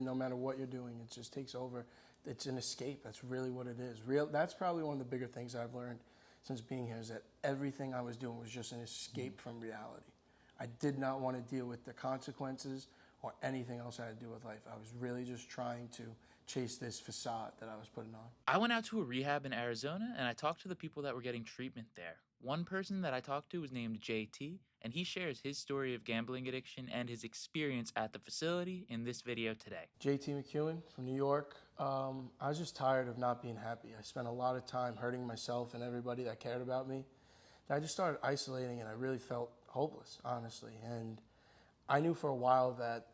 No matter what you're doing, it just takes over. It's an escape. That's really what it is. That's probably one of the bigger things I've learned since being here, is that everything I was doing was just an escape from reality. I did not want to deal with the consequences or anything else I had to do with life. I was really just trying to chase this facade that I was putting on. I went out to a rehab in Arizona and I talked to the people that were getting treatment there. One person that I talked to was named JT, and he shares his story of gambling addiction and his experience at the facility in this video today. JT McEwen from New York. I was just tired of not being happy. I spent a lot of time hurting myself and everybody that cared about me. And I just started isolating, and I really felt hopeless, honestly. And I knew for a while that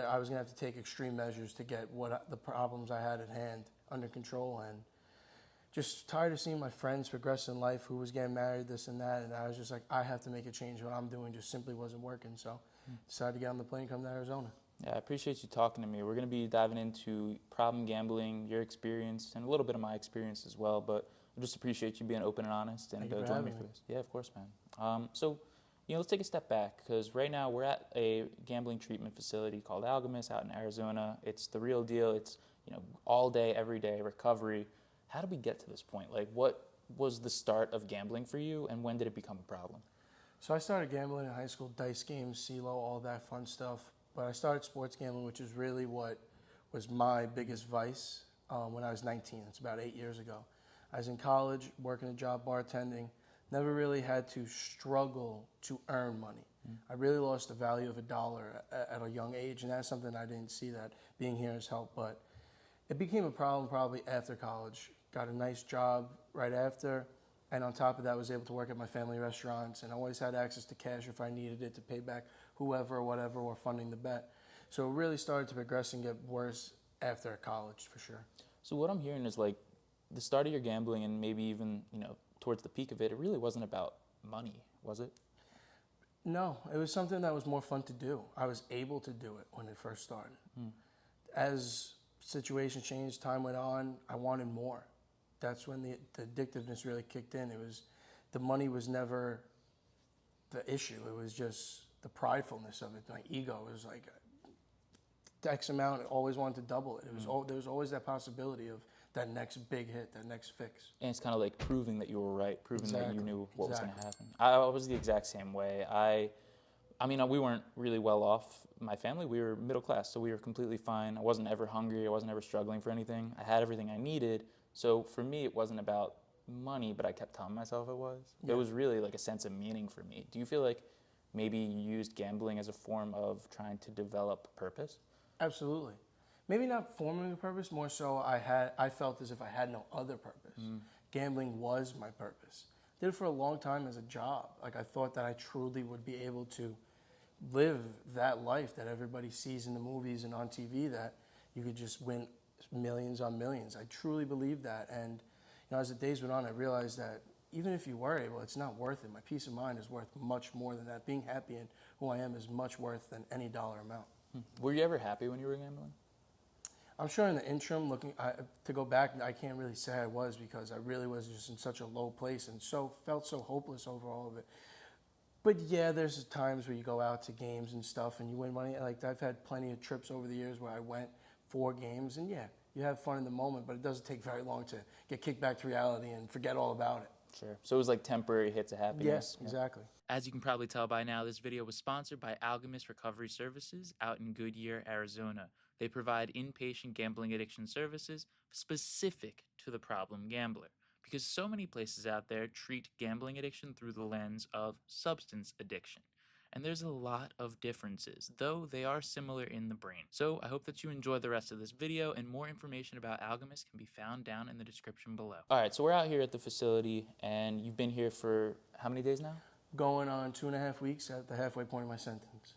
I was going to have to take extreme measures to get the problems I had at hand under control. And just tired of seeing my friends progress in life, who was getting married, this and that. And I was just like, I have to make a change. What I'm doing just simply wasn't working. So decided to get on the plane and come to Arizona. Yeah, I appreciate you talking to me. We're going to be diving into problem gambling, your experience, and a little bit of my experience as well. But I just appreciate you being open and honest and joining me for this. Yeah, of course, man. Let's take a step back, because right now we're at a gambling treatment facility called Algamus out in Arizona. It's the real deal. It's, all day, every day, recovery. How did we get to this point? Like, what was the start of gambling for you, and when did it become a problem? So I started gambling in high school, dice games, CeeLo, all that fun stuff. But I started sports gambling, which is really what was my biggest vice when I was 19. It's about 8 years ago. I was in college, working a job bartending. Never really had to struggle to earn money. I really lost the value of a dollar at a young age, and that's something I didn't see that being here has helped. But it became a problem probably after college. Got a nice job right after, and on top of that, was able to work at my family restaurants, and I always had access to cash if I needed it to pay back whoever or whatever were funding the bet. So it really started to progress and get worse after college, for sure. So what I'm hearing is, like, the start of your gambling, and maybe even, towards the peak of it, it really wasn't about money, was it? No, it was something that was more fun to do. I was able to do it when it first started. As situation changed, time went on, I wanted more. That's when the addictiveness really kicked in. The money was never the issue. It was just the pridefulness of it. My ego was like, X amount, I always wanted to double it. There was always that possibility of that next big hit, that next fix. And it's kind of like proving that you were right, proving that you knew what was going to happen. I was the exact same way. We weren't really well off. My family, we were middle class, so we were completely fine. I wasn't ever hungry. I wasn't ever struggling for anything. I had everything I needed. So for me, it wasn't about money, but I kept telling myself it was. Yeah. It was really like a sense of meaning for me. Do you feel like maybe you used gambling as a form of trying to develop purpose? Absolutely. Maybe not forming a purpose, more so I felt as if I had no other purpose. Gambling was my purpose. Did it for a long time as a job. Like, I thought that I truly would be able to live that life that everybody sees in the movies and on TV, that you could just win millions on millions. I truly believed that. And as the days went on, I realized that even if you were able, it's not worth it. My peace of mind is worth much more than that. Being happy in who I am is much worth than any dollar amount. Were you ever happy when you were gambling? I'm sure in the interim, to go back, I can't really say I was, because I really was just in such a low place and felt so hopeless over all of it. But yeah, there's times where you go out to games and stuff and you win money. Like, I've had plenty of trips over the years where I went 4 games, and yeah, you have fun in the moment, but it doesn't take very long to get kicked back to reality and forget all about it. Sure. So it was like temporary hits of happiness. Yes, exactly. As you can probably tell by now, this video was sponsored by Algamus Recovery Services out in Goodyear, Arizona. They provide inpatient gambling addiction services specific to the problem gambler, because so many places out there treat gambling addiction through the lens of substance addiction. And there's a lot of differences, though they are similar in the brain. So I hope that you enjoy the rest of this video, and more information about Algamus can be found down in the description below. All right, so we're out here at the facility, and you've been here for how many days now? Going on 2.5 weeks, at the halfway point of my sentence.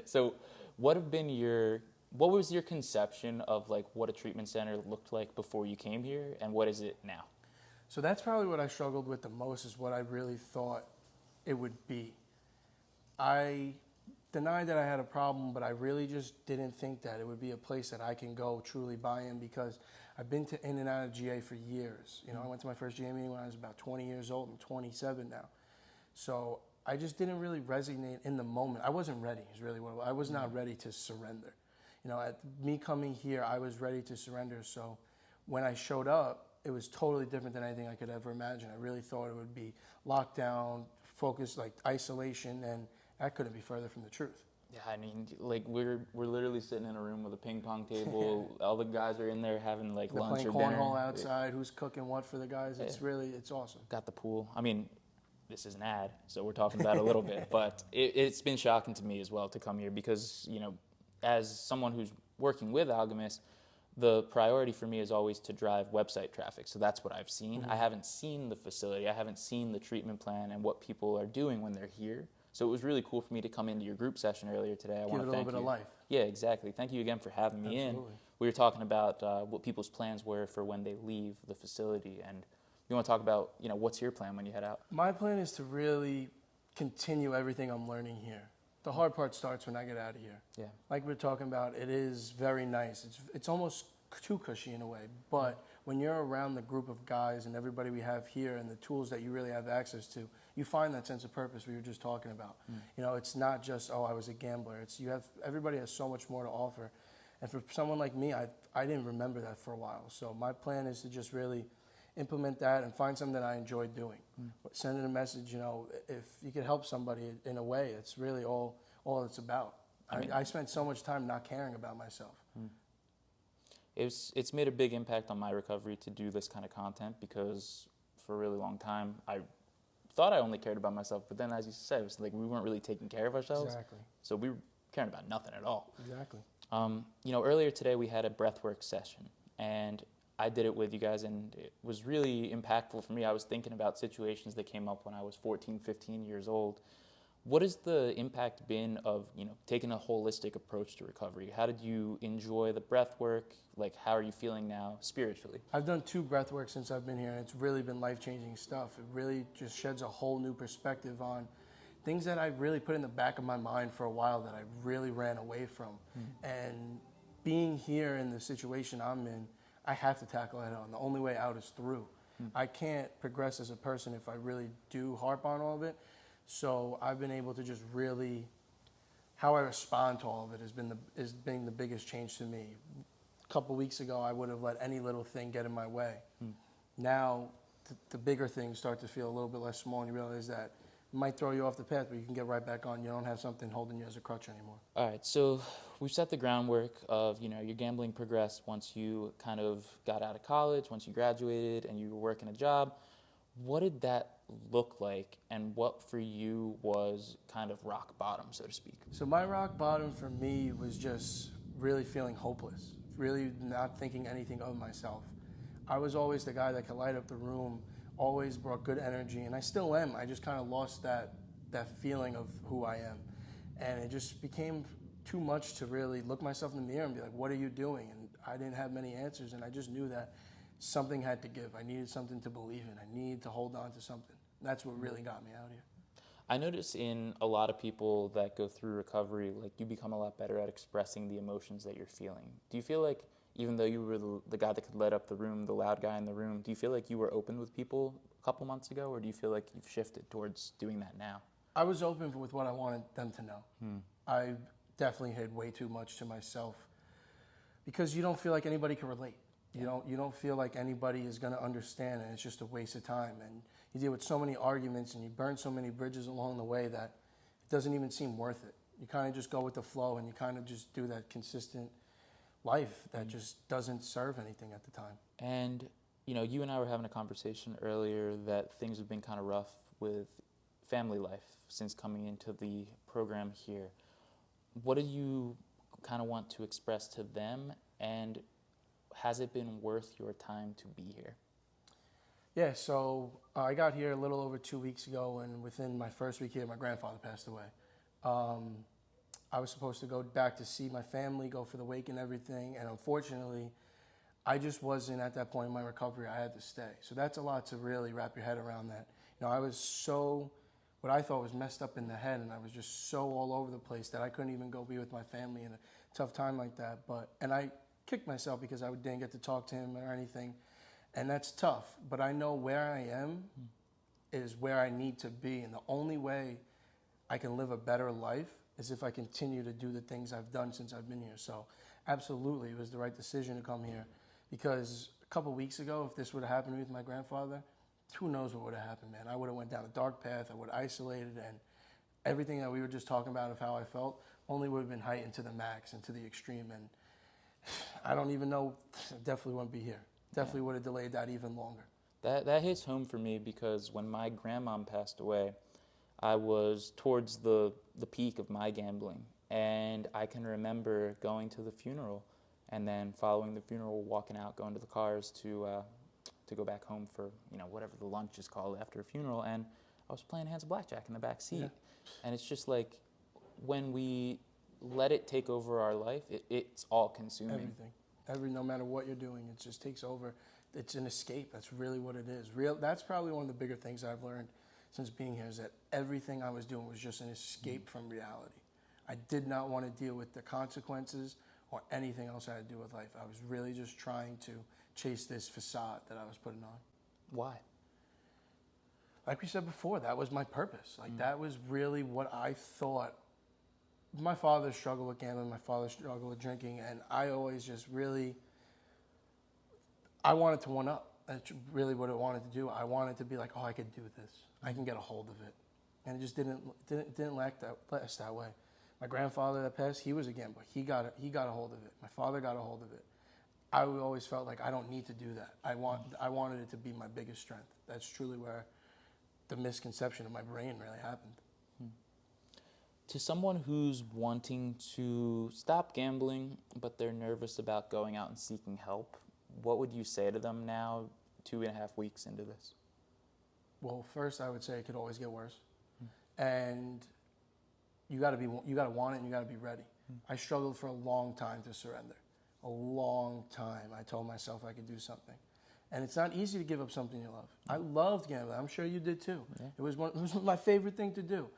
So what was your conception of, like, what a treatment center looked like before you came here, and what is it now? So that's probably what I struggled with the most, is what I really thought it would be. I denied that I had a problem, but I really just didn't think that it would be a place that I can go truly buy in, because I've been in and out of GA for years. I went to my first GA meeting when I was about 20 years old. I'm 27 now. So I just didn't really resonate in the moment. I wasn't ready, is really what it was. I was not ready to surrender. At me coming here, I was ready to surrender. So when I showed up, it was totally different than anything I could ever imagine. I really thought it would be lockdown, focused, like isolation, and that couldn't be further from the truth. Yeah, I mean, like we're literally sitting in a room with a ping pong table. All the guys are in there having like They're lunch playing or dinner. cornhole outside. Who's cooking what for the guys? It's awesome. Got the pool. I mean, this is an ad, so we're talking about it a little bit, but it's been shocking to me as well to come here because, as someone who's working with Algamus, the priority for me is always to drive website traffic. So that's what I've seen. I haven't seen the facility. I haven't seen the treatment plan and what people are doing when they're here. So it was really cool for me to come into your group session earlier today. I want to thank you. Give it a little bit of life. Yeah, exactly. Thank you again for having me in. We were talking about what people's plans were for when they leave the facility, and you want to talk about, what's your plan when you head out? My plan is to really continue everything I'm learning here. The hard part starts when I get out of here. Yeah. Like we're talking about, it is very nice. It's almost too cushy in a way. But when you're around the group of guys and everybody we have here and the tools that you really have access to, you find that sense of purpose we were just talking about. It's not just, I was a gambler. Everybody has so much more to offer. And for someone like me, I didn't remember that for a while. So my plan is to just really implement that and find something that I enjoy doing. Sending a message, if you could help somebody in a way, it's really all it's about. I spent so much time not caring about myself. It's made a big impact on my recovery to do this kind of content because for a really long time, I thought I only cared about myself, but then as you said, it was like we weren't really taking care of ourselves. Exactly. So we were caring about nothing at all. Exactly. Earlier today we had a breathwork session, and I did it with you guys, and it was really impactful for me. I was thinking about situations that came up when I was 14, 15 years old. What has the impact been of, taking a holistic approach to recovery? How did you enjoy the breath work? Like, how are you feeling now spiritually? I've done 2 breath work since I've been here, and it's really been life-changing stuff. It really just sheds a whole new perspective on things that I really put in the back of my mind for a while that I really ran away from. And being here in the situation I'm in, I have to tackle it on. The only way out is through. I can't progress as a person if I really do harp on all of it. So I've been able to just really, how I respond to all of it has been the biggest change to me. A couple weeks ago, I would have let any little thing get in my way. Now, the bigger things start to feel a little bit less small, and you realize that it might throw you off the path, but you can get right back on. You don't have something holding you as a crutch anymore. All right, so we've set the groundwork of, your gambling progressed once you kind of got out of college, once you graduated and you were working a job. What did that look like, and what for you was kind of rock bottom, so to speak? So my rock bottom for me was just really feeling hopeless, really not thinking anything of myself. I was always the guy that could light up the room, always brought good energy, and I still am. I just kind of lost that feeling of who I am. And it just became too much to really look myself in the mirror and be like, what are you doing? And I didn't have many answers, and I just knew that something had to give. I needed something to believe in. I needed to hold on to something. That's what really got me out here. I notice in a lot of people that go through recovery, like you become a lot better at expressing the emotions that you're feeling. Do you feel like even though you were the guy that could light up the room, the loud guy in the room, do you feel like you were open with people a couple months ago, or do you feel like you've shifted towards doing that now? I was open with what I wanted them to know. I definitely hid way too much to myself because you don't feel like anybody can relate. You don't feel like anybody is going to understand, and it's just a waste of time. And you deal with so many arguments and you burn so many bridges along the way that it doesn't even seem worth it. You kind of just go with the flow, and you kind of just do that consistent life that just doesn't serve anything at the time. And, you and I were having a conversation earlier that things have been kind of rough with family life since coming into the program here. What do you kind of want to express to them, and has it been worth your time to be here? Yeah, so I got here a little over 2 weeks ago, and within my first week here, my grandfather passed away. I was supposed to go back to see my family, go for the wake and everything, and unfortunately, I just wasn't at that point in my recovery. I had to stay. So that's a lot to really wrap your head around that. I was so, what I thought was messed up in the head, and I was just so all over the place that I couldn't even go be with my family in a tough time like that. And I kicked myself because I didn't get to talk to him or anything, and that's tough. But I know where I am is where I need to be, and the only way I can live a better life is if I continue to do the things I've done since I've been here. So Absolutely, it was the right decision to come here, because a couple weeks ago, if this would have happened to me with my grandfather, who knows what would have happened, man. I would have went down a dark path. I would have isolated, and everything that we were just talking about of how I felt only would have been heightened to the max and to the extreme. And I don't even know, definitely wouldn't be here. Definitely would have delayed that even longer. That hits home for me because when my grandmom passed away, I was towards the peak of my gambling. And I can remember going to the funeral and then following the funeral, walking out, going to the cars to go back home for, whatever the lunch is called after a funeral. And I was playing hands of blackjack in the back seat. Yeah. And it's just like when we let it take over our life, it's all consuming. Everything. No matter what you're doing, it just takes over. It's an escape. That's really what it is. That's probably one of the bigger things I've learned since being here, is that everything I was doing was just an escape from reality. I did not want to deal with the consequences or anything else I had to do with life. I was really just trying to chase this facade that I was putting on. Why? Like we said before, that was my purpose. That was really what I thought. My father struggled with gambling, my father struggled with drinking, and I always just really, I wanted to one up. That's really what I wanted to do. I wanted to be like, oh, I could do this. I can get a hold of it. And it just didn't last that way. My grandfather that passed, he was a gambler. He got a hold of it. My father got a hold of it. I always felt like I don't need to do that. I wanted it to be my biggest strength. That's truly where the misconception of my brain really happened. To someone who's wanting to stop gambling, but they're nervous about going out and seeking help, what would you say to them now, 2.5 weeks into this? Well, first I would say it could always get worse, and you got to want it, and you got to be ready. I struggled for a long time to surrender, a long time. I told myself I could do something, and it's not easy to give up something you love. I loved gambling. I'm sure you did too. Yeah. It was my favorite thing to do,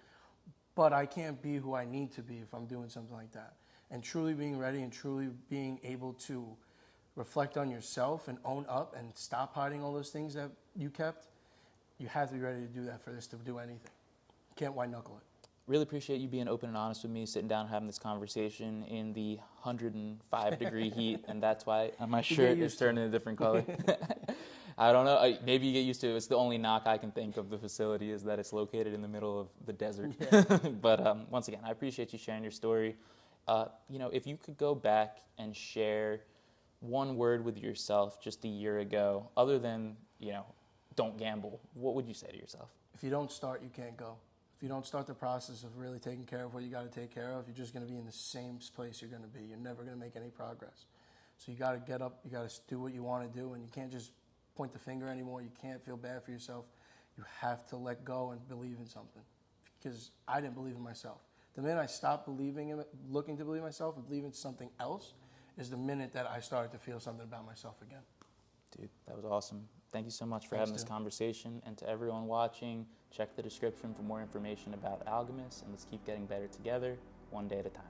but I can't be who I need to be if I'm doing something like that. And truly being ready and truly being able to reflect on yourself and own up and stop hiding all those things that you kept, you have to be ready to do that for this to do anything. You can't white knuckle it. Really appreciate you being open and honest with me, sitting down and having this conversation in the 105-degree heat, and that's why my shirt is turning a different color. I don't know. Maybe you get used to it. It's the only knock I can think of the facility is that it's located in the middle of the desert. Yeah. But once again, I appreciate you sharing your story. If you could go back and share one word with yourself just a year ago, other than, don't gamble, what would you say to yourself? If you don't start, you can't go. If you don't start the process of really taking care of what you got to take care of, you're just going to be in the same place you're going to be. You're never going to make any progress. So you got to get up, you got to do what you want to do, and you can't just point the finger anymore. You can't feel bad for yourself. You have to let go and believe in something, because I didn't believe in myself. The minute I stopped believing in it, looking to believe in myself and believe in something else, is the minute that I started to feel something about myself again. Dude, that was awesome. Thank you so much for having this conversation. And to everyone watching, check the description for more information about Algamus, and let's keep getting better together, one day at a time.